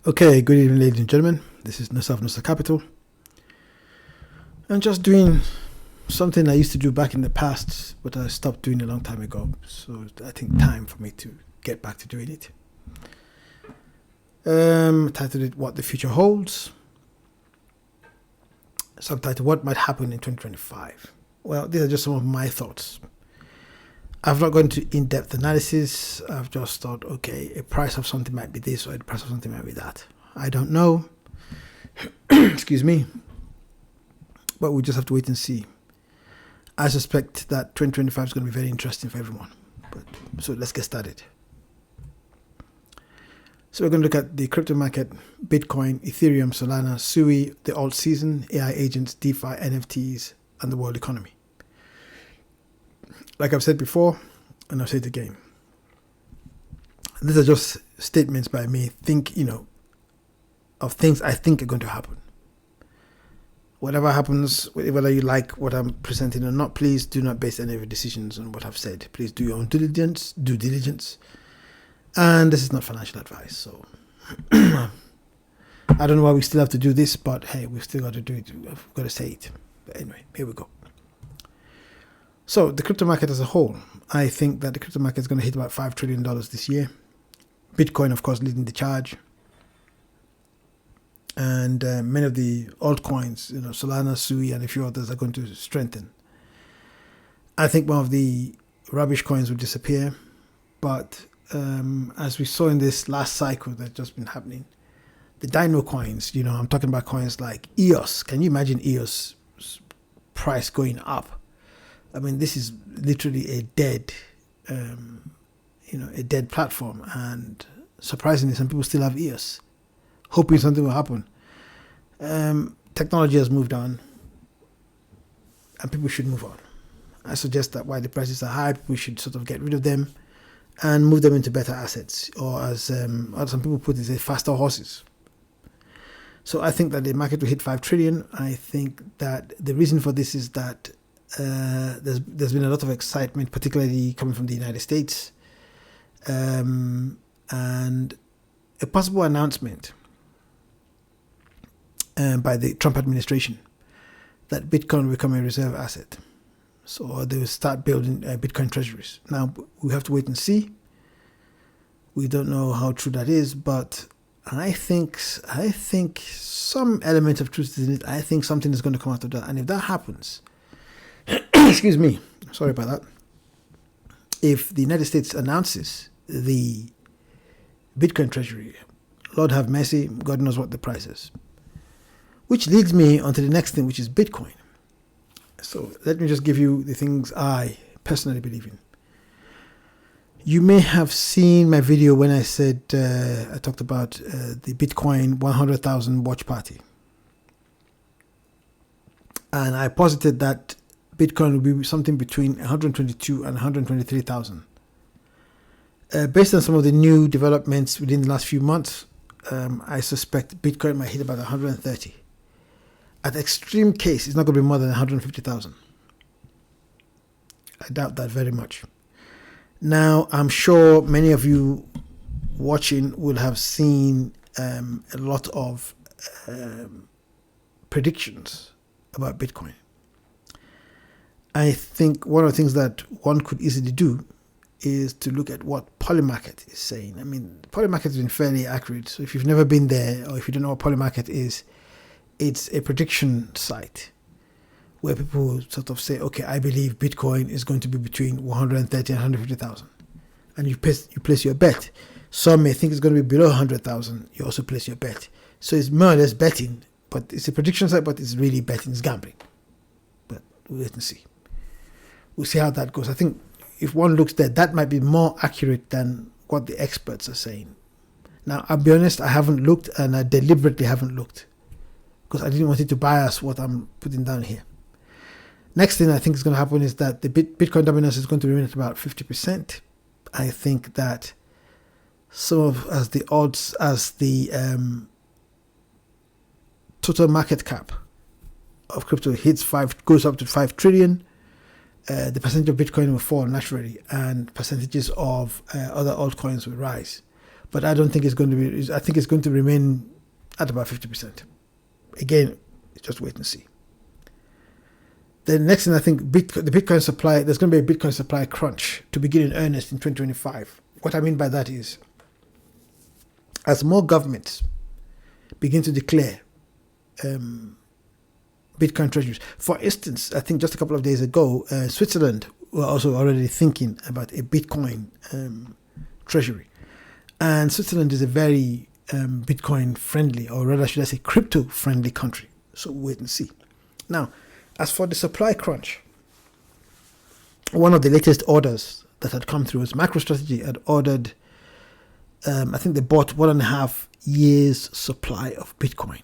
Okay, good evening, ladies and gentlemen. This is Nusaf Nusa Capital. I'm just doing something I used to do back in the past, but I stopped doing a long time ago. So I think time for me to get back to doing it. Titled it What the Future Holds. Subtitle What Might Happen in 2025. Well, these are just some of my thoughts. I've not gone into in-depth analysis. I've just thought, okay, a price of something might be this or a price of something might be that. I don't know. Excuse me. But we just have to wait and see. I suspect that 2025 is going to be very interesting for everyone. So let's get started. So we're going to look at the crypto market, Bitcoin, Ethereum, Solana, SUI, the alt season, AI agents, DeFi, NFTs, and the world economy. Like I've said before, and I'll say it again. These are just statements by me, of things I think are going to happen. Whatever happens, whether you like what I'm presenting or not, please do not base any of your decisions on what I've said. Please do your own due diligence. And this is not financial advice, so I don't know why we still have to do this, but hey, we've still got to do it. We've got to say it. But anyway, here we go. So the crypto market as a whole, I think that the crypto market is going to hit about $5 trillion this year. Bitcoin, of course, leading the charge. And many of the altcoins, Solana, SUI, and a few others are going to strengthen. I think one of the rubbish coins will disappear. But as we saw in this last cycle that's just been happening, the dino coins, I'm talking about coins like EOS. Can you imagine EOS price going up? I mean, this is literally a dead platform. And surprisingly, some people still have EOS, hoping something will happen. Technology has moved on, and people should move on. I suggest that while the prices are high, we should sort of get rid of them and move them into better assets, or as some people put it, faster horses. So I think that the market will hit 5 trillion. I think that the reason for this is that there's been a lot of excitement, particularly coming from the United States, and a possible announcement by the Trump administration that Bitcoin will become a reserve asset. So they will start building Bitcoin treasuries. Now, we have to wait and see. We don't know how true that is, but I think some element of truth is in it. I think something is going to come out of that. And if that happens, excuse me, sorry about that. If the United States announces the Bitcoin treasury, Lord have mercy, God knows what the price is. Which leads me on to the next thing, which is Bitcoin. So let me just give you the things I personally believe in. You may have seen my video when I said, I talked about the Bitcoin 100,000 watch party. And I posited that Bitcoin will be something between 122 and 123,000. Based on some of the new developments within the last few months, I suspect Bitcoin might hit about 130. At extreme case, it's not going to be more than 150,000. I doubt that very much. Now, I'm sure many of you watching will have seen a lot of predictions about Bitcoin. I think one of the things that one could easily do is to look at what Polymarket is saying. I mean, Polymarket has been fairly accurate. So if you've never been there, or if you don't know what Polymarket is, it's a prediction site where people sort of say, okay, I believe Bitcoin is going to be between 130 and 150,000. And you place your bet. Some may think it's going to be below 100,000. You also place your bet. So it's more or less betting, but it's a prediction site, but it's really betting, it's gambling. But we'll wait and see. We'll see how that goes. I think if one looks there, that might be more accurate than what the experts are saying. Now, I'll be honest, I haven't looked, and I deliberately haven't looked, because I didn't want it to bias what I'm putting down here. Next thing I think is going to happen is that the Bitcoin dominance is going to remain at about 50%. I think that as the total market cap of crypto goes up to 5 trillion, the percentage of Bitcoin will fall naturally, and percentages of other altcoins will rise. but I don't think it's going to be. I think it's going to remain at about 50%. Again, just wait and see. The next thing, I think the Bitcoin supply, there's going to be a Bitcoin supply crunch to begin in earnest in 2025. What I mean by that is, as more governments begin to declare Bitcoin treasuries. For instance, I think just a couple of days ago, Switzerland were also already thinking about a Bitcoin treasury. And Switzerland is a very Bitcoin friendly, or rather should I say crypto friendly country. So wait and see. Now, as for the supply crunch, one of the latest orders that had come through was MicroStrategy had ordered, I think they bought 1.5 years supply of Bitcoin.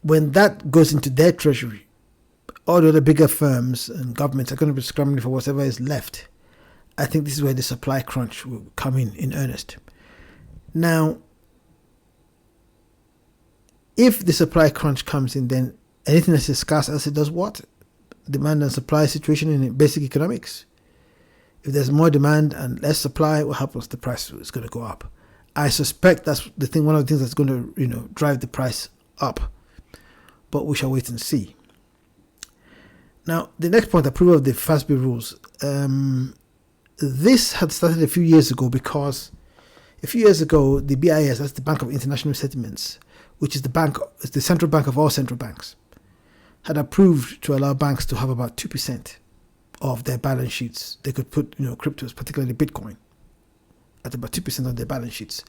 When that goes into their treasury, all the other bigger firms and governments are going to be scrambling for whatever is left. I think this is where the supply crunch will come in earnest. Now, if the supply crunch comes in, then anything that's a scarce asset does what? Demand and supply situation in basic economics. If there's more demand and less supply, what happens? The price is going to go up. I suspect that's the thing. One of the things that's going to, drive the price up. But we shall wait and see. Now, the next point, approval of the FASB rules. This had started a few years ago because a few years ago, the BIS, that's the Bank of International Settlements, which is the central bank of all central banks, had approved to allow banks to have about 2% of their balance sheets. They could put, cryptos, particularly Bitcoin, at about 2% of their balance sheets,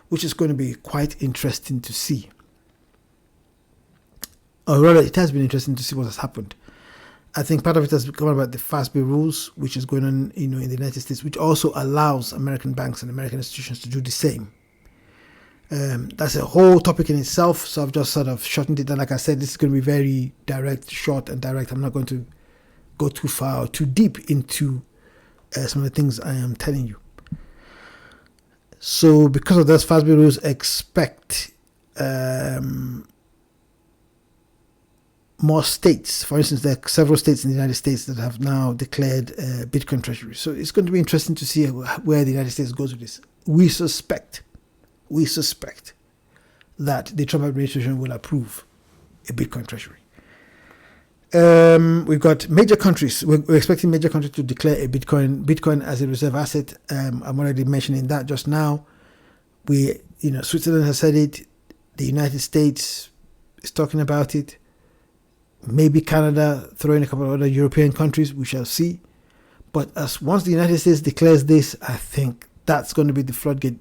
which is going to be quite interesting to see. Or rather, it has been interesting to see what has happened. I think part of it has come about the FASB rules, which is going on, in the United States, which also allows American banks and American institutions to do the same. That's a whole topic in itself, so I've just sort of shortened it down. Like I said, this is going to be very direct, short and direct. I'm not going to go too far or too deep into some of the things I am telling you. So because of those FASB rules, expect more states. For instance, there are several states in the United States that have now declared Bitcoin treasury. So it's going to be interesting to see where the United States goes with this. We suspect that the Trump administration will approve a Bitcoin treasury. We've got major countries. We're expecting major countries to declare a Bitcoin as a reserve asset. I'm already mentioning that just now. Switzerland has said it. The United States is talking about it. Maybe Canada, throw in a couple of other European countries. We shall see. But once the United States declares this, I think that's going to be the floodgate.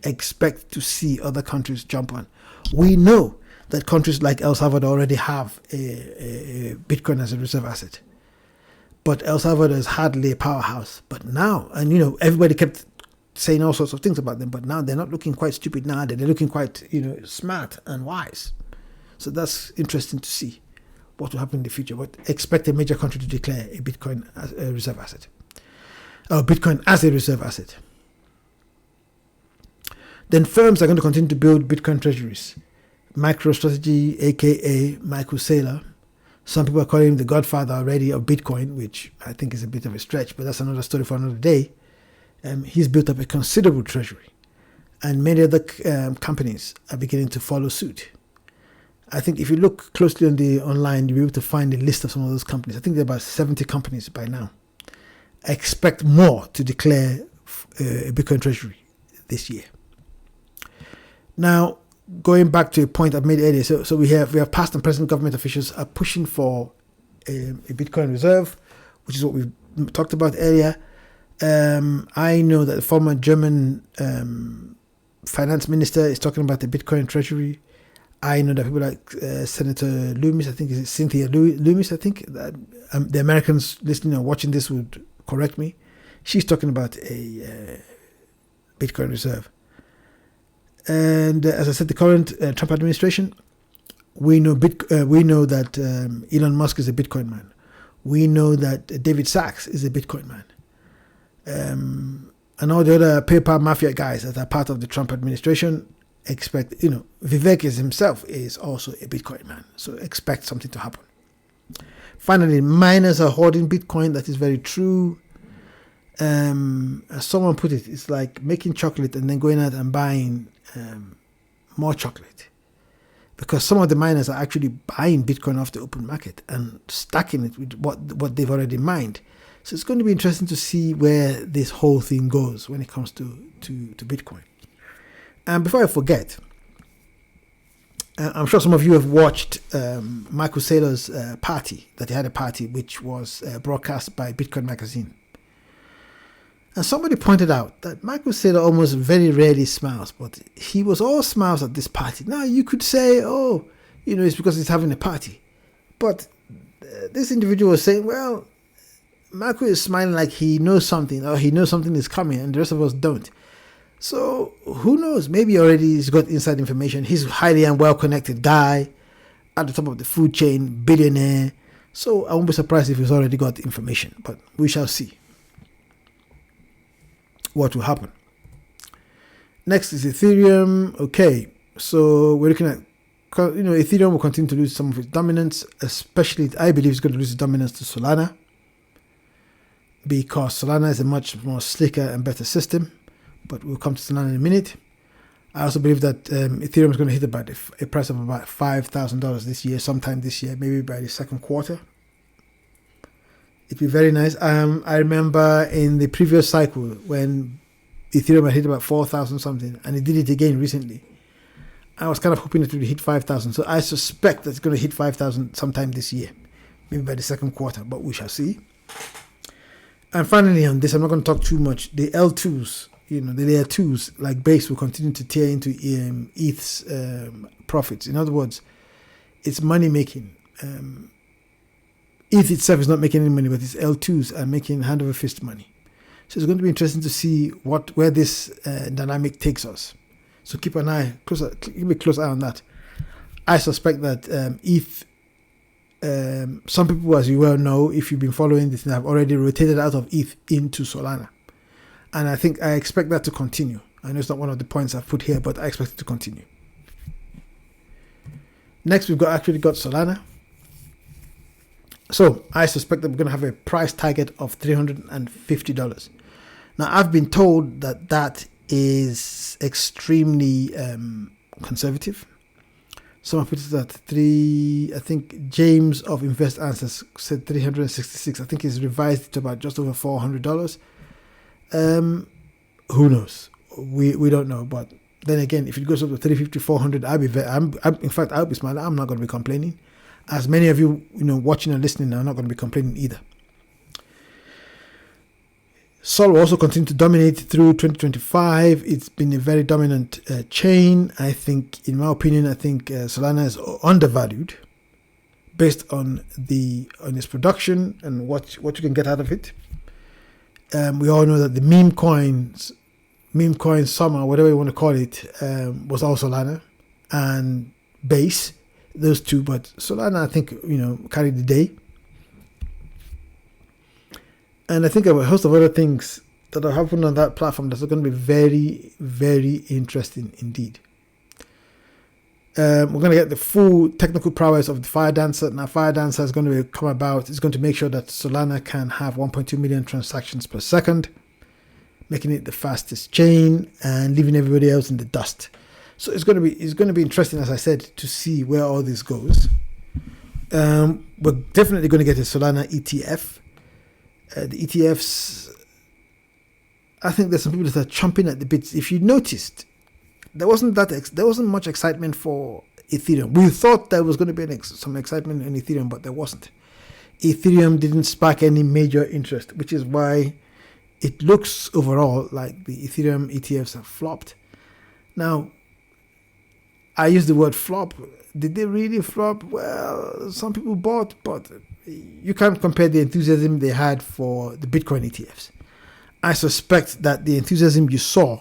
Expect to see other countries jump on. We know that countries like El Salvador already have a Bitcoin as a reserve asset. But El Salvador is hardly a powerhouse. But now, and everybody kept saying all sorts of things about them, but now they're not looking quite stupid now. They're looking quite, smart and wise. So that's interesting to see what will happen in the future. But expect a major country to declare a Bitcoin as a reserve asset. Or Bitcoin as a reserve asset. Then firms are going to continue to build Bitcoin treasuries. MicroStrategy, aka Michael Saylor. Some people are calling him the godfather already of Bitcoin, which I think is a bit of a stretch, but that's another story for another day. He's built up a considerable treasury. And many other companies are beginning to follow suit. I think if you look closely online, you'll be able to find a list of some of those companies. I think there are about 70 companies by now. I expect more to declare a Bitcoin treasury this year. Now, going back to a point I've made earlier, so we have past and present government officials are pushing for a Bitcoin reserve, which is what we've talked about earlier. I know that the former German finance minister is talking about the Bitcoin treasury. I know that people like Senator Loomis, I think is it Cynthia Loomis, I think that the Americans listening or watching this would correct me. She's talking about a Bitcoin reserve. And as I said, the current Trump administration, we know that Elon Musk is a Bitcoin man. We know that David Sachs is a Bitcoin man. And all the other PayPal mafia guys that are part of the Trump administration expect, Vivek himself is also a Bitcoin man. So expect something to happen. Finally, miners are hoarding Bitcoin. That is very true. As someone put it, it's like making chocolate and then going out and buying more chocolate, because some of the miners are actually buying Bitcoin off the open market and stacking it with what they've already mined. So it's going to be interesting to see where this whole thing goes when it comes to Bitcoin. And before I forget, I'm sure some of you have watched Michael Saylor's party, that he had a party which was broadcast by Bitcoin Magazine. And somebody pointed out that Michael Saylor almost very rarely smiles, but he was all smiles at this party. Now, you could say, oh, it's because he's having a party. But this individual was saying, well, Michael is smiling like he knows something, or he knows something is coming, and the rest of us don't. So, who knows? Maybe already he's got inside information. He's a highly and well-connected guy, at the top of the food chain, billionaire. So, I won't be surprised if he's already got information, but we shall see what will happen. Next is Ethereum. Okay, so we're looking at, Ethereum will continue to lose some of its dominance, especially, I believe it's going to lose its dominance to Solana, because Solana is a much more slicker and better system, but we'll come to Solana in a minute. I also believe that Ethereum is going to hit about a price of about $5,000 this year, sometime this year, maybe by the second quarter. It'd be very nice. I remember in the previous cycle when Ethereum had hit about 4,000 something, and it did it again recently. I was kind of hoping it would hit 5,000. So I suspect that it's going to hit 5,000 sometime this year, maybe by the second quarter, but we shall see. And finally on this, I'm not going to talk too much. The L2s, the layer 2s, like Base, will continue to tear into ETH's profits. In other words, it's money making. ETH itself is not making any money, but its L2s are making hand over fist money. So it's going to be interesting to see where this dynamic takes us. So keep a close eye on that. I suspect that ETH, some people, as you well know, if you've been following this, have already rotated out of ETH into Solana. And I expect that to continue. I know it's not one of the points I've put here, but I expect it to continue. Next, we've actually got Solana. So I suspect that we're going to have a price target of $350. Now, I've been told that is extremely conservative. Someone put it at I think James of Invest Answers said 366. I think he's revised it to about just over $400. Who knows? We don't know. But then again, if it goes up to 350, 400, I'll be smiling. I'm not going to be complaining. As many of you, watching and listening are not going to be complaining either. Sol will also continue to dominate through 2025. It's been a very dominant chain. I think, in my opinion, Solana is undervalued based on its production and what you can get out of it. We all know that the meme coin summer, whatever you want to call it, was all Solana and Base. Those two, but Solana, I think, carried the day. And I think a host of other things that are happening on that platform that's going to be very, very interesting indeed. We're going to get the full technical prowess of the Fire Dancer. Now, Fire Dancer is going to come about. It's going to make sure that Solana can have 1.2 million transactions per second, making it the fastest chain and leaving everybody else in the dust. So it's going to be interesting, as I said, to see where all this goes. We're definitely going to get a Solana ETF. The ETFs, I think there's some people that are chomping at the bits. If you noticed, there wasn't much excitement for Ethereum. We thought there was going to be some excitement in Ethereum, but there wasn't. Ethereum didn't spark any major interest, which is why it looks overall like the Ethereum ETFs have flopped. Now, I use the word flop. Did they really flop? Well, some people bought, but you can't compare the enthusiasm they had for the Bitcoin ETFs. I suspect that the enthusiasm you saw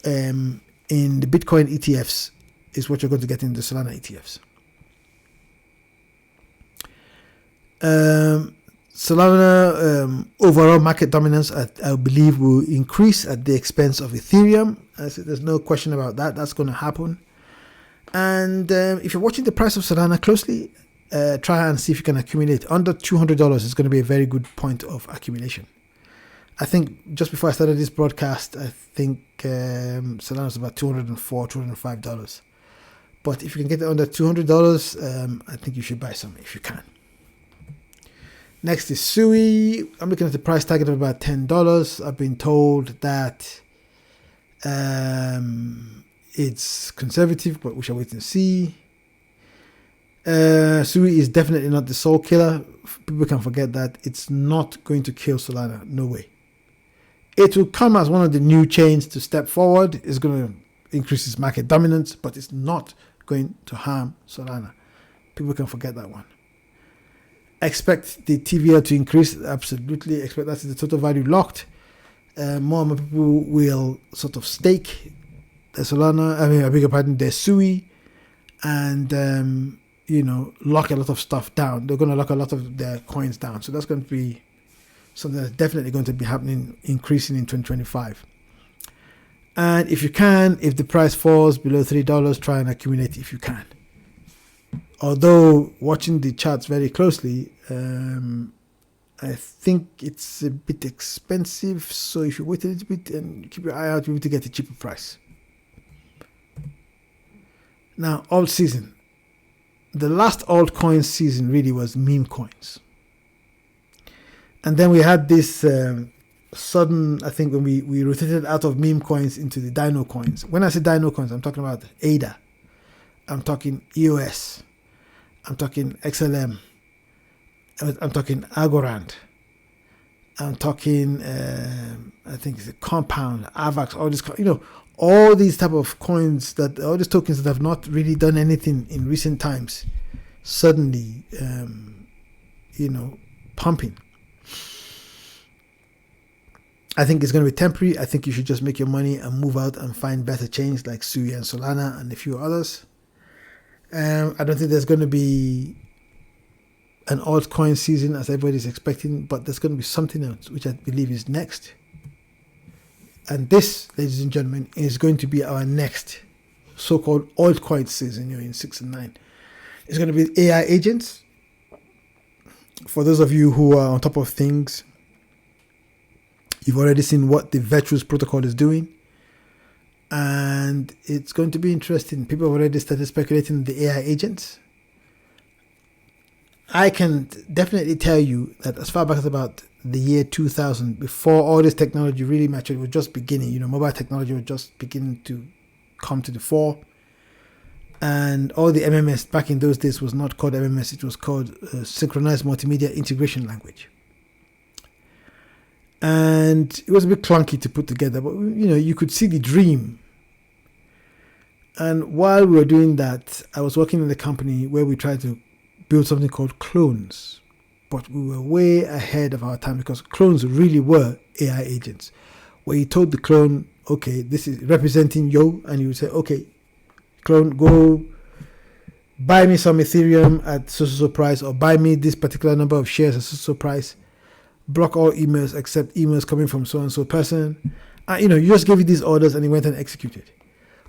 in the Bitcoin ETFs is what you're going to get in the Solana ETFs. Solana overall market dominance, I believe, will increase at the expense of Ethereum. There's no question about that. That's going to happen. And if you're watching the price of Solana closely, try and see if you can accumulate. Under $200 is going to be a very good point of accumulation. I think just before I started this broadcast, I think Solana was about $204, $205. But if you can get it under $200, I think you should buy some if you can. Next is Sui. I'm looking at the price target of about $10. I've been told that it's conservative, but we shall wait and see. Sui is definitely not the soul killer. People can forget that. It's not going to kill Solana. No way. It will come as one of the new chains to step forward. It's going to increase its market dominance, but it's not going to harm Solana. People can forget that one. Expect the TVL to increase. Absolutely. Expect that the total value locked. More and more people will sort of stake the Solana, I beg your pardon, the Sui, and lock a lot of stuff down. They're going to lock a lot of their coins down. So that's going to be something that's definitely going to be happening, increasing in 2025. And if you can, if the price falls below $3, try and accumulate if you can. Although watching the charts very closely, I think it's a bit expensive. So if you wait a little bit and keep your eye out, you'll be able to get a cheaper price. Now, alt season. The last altcoin season really was meme coins. And then we had this sudden, I think when we rotated out of meme coins into the Dino coins. When I say Dino coins, I'm talking about ADA. I'm talking EOS. I'm talking XLM. I'm talking Algorand. I'm talking, I think it's a Compound, AVAX, all this, all these type of coins all these tokens that have not really done anything in recent times, suddenly, pumping. I think it's going to be temporary. I think you should just make your money and move out and find better chains like Sui and Solana and a few others. I don't think there's going to be an altcoin season as everybody's expecting, but there's going to be something else, which I believe is next. And this, ladies and gentlemen, is going to be our next so-called altcoin season, in 6 and 9. It's going to be AI agents. For those of you who are on top of things, you've already seen what the Virtuous protocol is doing. And it's going to be interesting. People have already started speculating the AI agents. I can definitely tell you that as far back as about the year 2000, before all this technology really matured, it was just beginning. Mobile technology was just beginning to come to the fore. And all the MMS back in those days was not called MMS. It was called Synchronized Multimedia Integration Language. And it was a bit clunky to put together, but you could see the dream. And while we were doing that, I was working in a company where we tried to build something called clones, but we were way ahead of our time because clones really were AI agents, where you told the clone, okay, this is representing Yo, and you would say, okay, clone, go buy me some Ethereum at so price, or buy me this particular number of shares at so price. Block all emails except emails coming from so-and-so person. You just gave it these orders and he went and executed.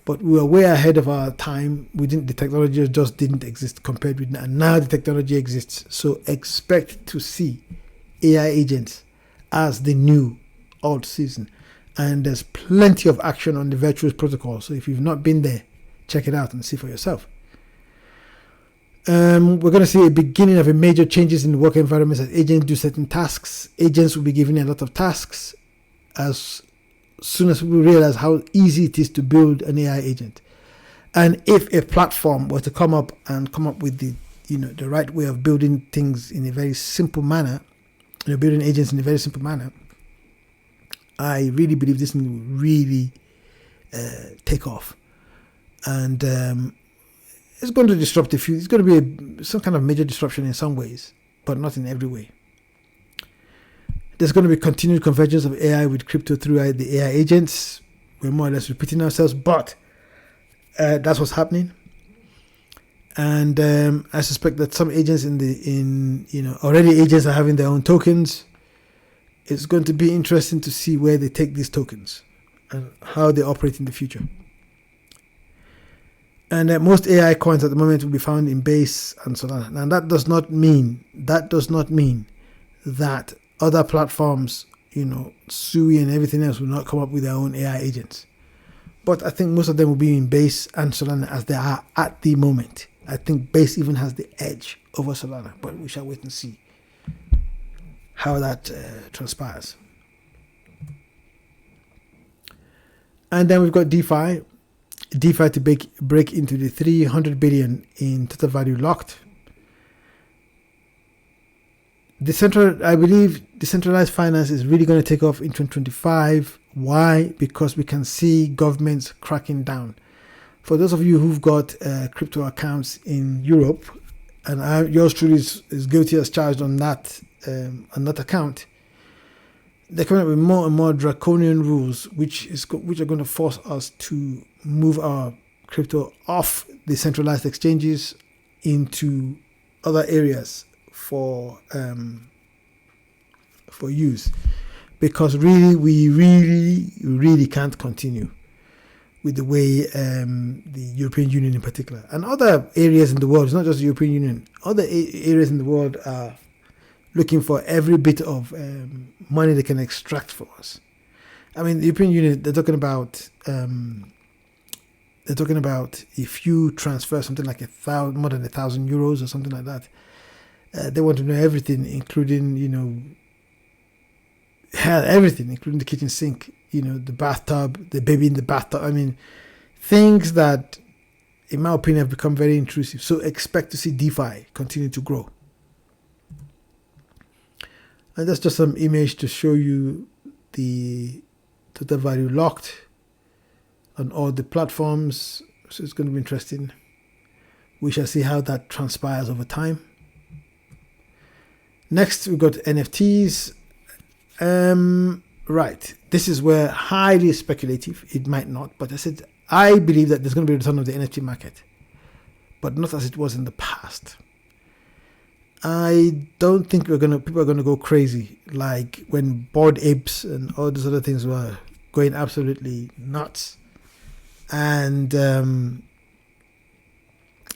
But we were way ahead of our time. The technology just didn't exist compared with now. And now the technology exists. So expect to see AI agents as the new alt season. And there's plenty of action on the Virtuous protocol. So if you've not been there, check it out and see for yourself. We're going to see a beginning of a major changes in the work environments as agents do certain tasks. Agents will be given a lot of tasks as soon as we realize how easy it is to build an AI agent. And if a platform were to come up with the right way of building things in a very simple manner, building agents in a very simple manner, I really believe this will really take off. And it's going to disrupt it's going to be some kind of major disruption in some ways, but not in every way. There's going to be continued convergence of AI with crypto through the AI agents. We're more or less repeating ourselves, but that's what's happening. And I suspect that some agents already agents are having their own tokens. It's going to be interesting to see where they take these tokens and how they operate in the future. And most AI coins at the moment will be found in Base and Solana. And that does not mean that other platforms Sui and everything else will not come up with their own AI agents. But I think most of them will be in Base and Solana as they are at the moment. I think Base even has the edge over Solana, but we shall wait and see how that transpires. And then we've got DeFi. DeFi to break into the 300 billion in total value locked. I believe decentralized finance is really going to take off in 2025. Why? Because we can see governments cracking down. For those of you who've got crypto accounts in Europe, and yours truly is guilty as charged on that account, they're coming up with more and more draconian rules, which are going to force us to move our crypto off the centralized exchanges into other areas for use, because really we really can't continue with the way the European Union in particular and other areas in the world, it's not just the European Union, other areas in the world are looking for every bit of money they can extract for us. I mean, the European Union, they're talking about if you transfer something like more than 1,000 euros or something like that, they want to know everything, including everything, including the kitchen sink, the bathtub, the baby in the bathtub. I mean, things that, in my opinion, have become very intrusive. So expect to see DeFi continue to grow. And that's just some image to show you the total value locked on all the platforms. So it's going to be interesting. We shall see how that transpires over time. Next, we've got NFTs. Right. This is where highly speculative. It might not, but I believe that there's going to be a return of the NFT market, but not as it was in the past. I don't think people are going to go crazy like when Bored Apes and all those other things were going absolutely nuts, and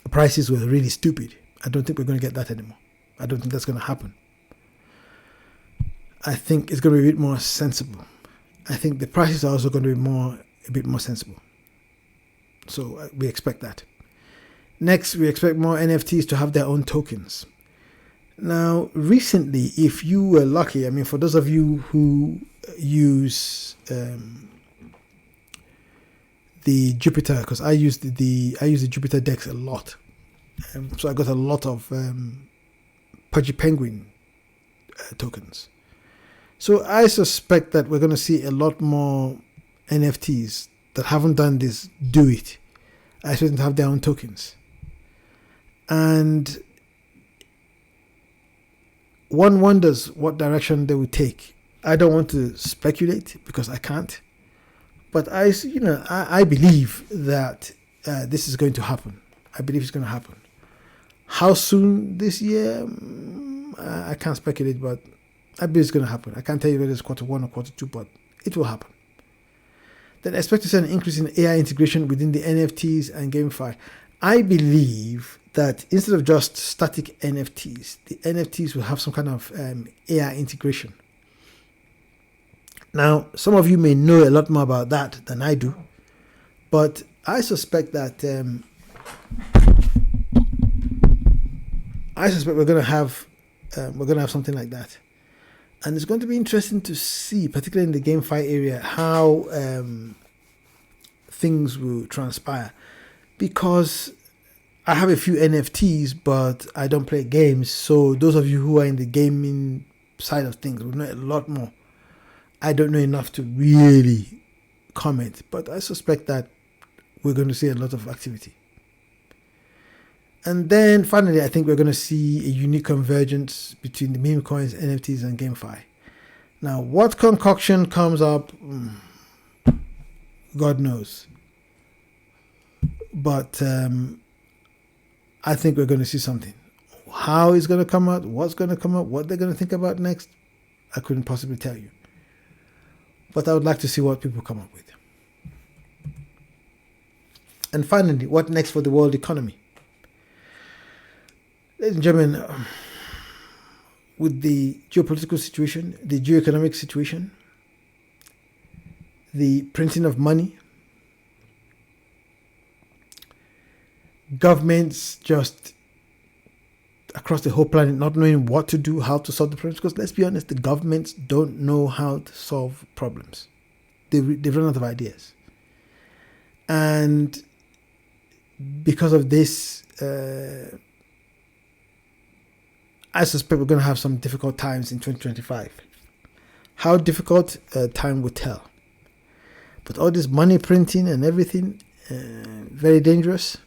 prices were really stupid. I don't think we're going to get that anymore. I don't think that's going to happen. I think it's going to be a bit more sensible. I think the prices are also going to be a bit more sensible. So we expect that. Next, we expect more NFTs to have their own tokens. Now, recently, if you were lucky, I mean, for those of you who use the Jupiter, because I use the Jupiter DEX a lot, so I got a lot of Pudgy Penguin tokens. So I suspect that we're going to see a lot more NFTs that haven't done this do it. I expect them to have their own tokens. And one wonders what direction they will take. I don't want to speculate because I can't. But I believe that this is going to happen. I believe it's going to happen. How soon this year? I can't speculate, but I believe it's going to happen. I can't tell you whether it's quarter 1 or quarter 2, but it will happen. Then expect to see an increase in AI integration within the NFTs and GameFi. I believe that instead of just static NFTs, the NFTs will have some kind of AI integration. Now, some of you may know a lot more about that than I do, but I suspect that we're going to have something like that. And it's going to be interesting to see, particularly in the GameFi area, how things will transpire. Because I have a few NFTs, but I don't play games. So those of you who are in the gaming side of things will know a lot more. I don't know enough to really comment, but I suspect that we're going to see a lot of activity. And then finally, I think we're going to see a unique convergence between the meme coins, NFTs, and GameFi. Now, what concoction comes up, God knows. But I think we're going to see something. How it's going to come out, what's going to come out, what they're going to think about next, I couldn't possibly tell you. But I would like to see what people come up with. And finally, what next for the world economy? Ladies and gentlemen, with the geopolitical situation, the geoeconomic situation, the printing of money, governments just across the whole planet not knowing what to do, how to solve the problems. Because let's be honest, the governments don't know how to solve problems. They've run out of ideas. And because of this, I suspect we're going to have some difficult times in 2025. How difficult, time will tell. But all this money printing and everything, very dangerous.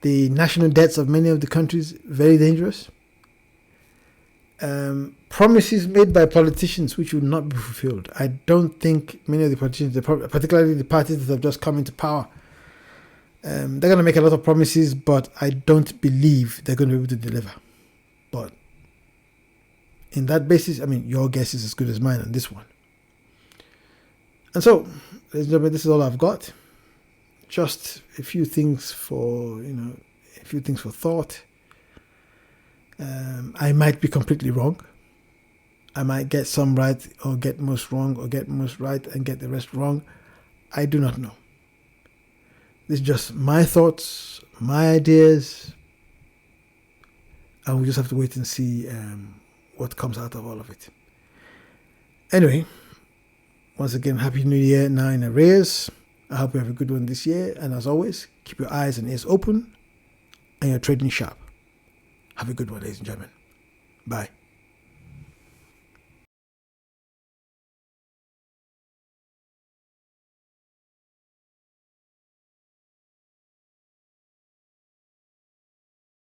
The national debts of many of the countries, very dangerous. Promises made by politicians which will not be fulfilled. I don't think many of the politicians, particularly the parties that have just come into power, they're going to make a lot of promises, but I don't believe they're going to be able to deliver. But in that basis, I mean, your guess is as good as mine on this one. And so, ladies and gentlemen, this is all I've got. Just a few things for, thought. I might be completely wrong. I might get some right or get most wrong or get most right and get the rest wrong. I do not know. This is just my thoughts, my ideas. And we just have to wait and see what comes out of all of it. Anyway, once again, Happy New Year now in arrears. I hope you have a good one this year. And as always, keep your eyes and ears open and your trading sharp. Have a good one, ladies and gentlemen. Bye.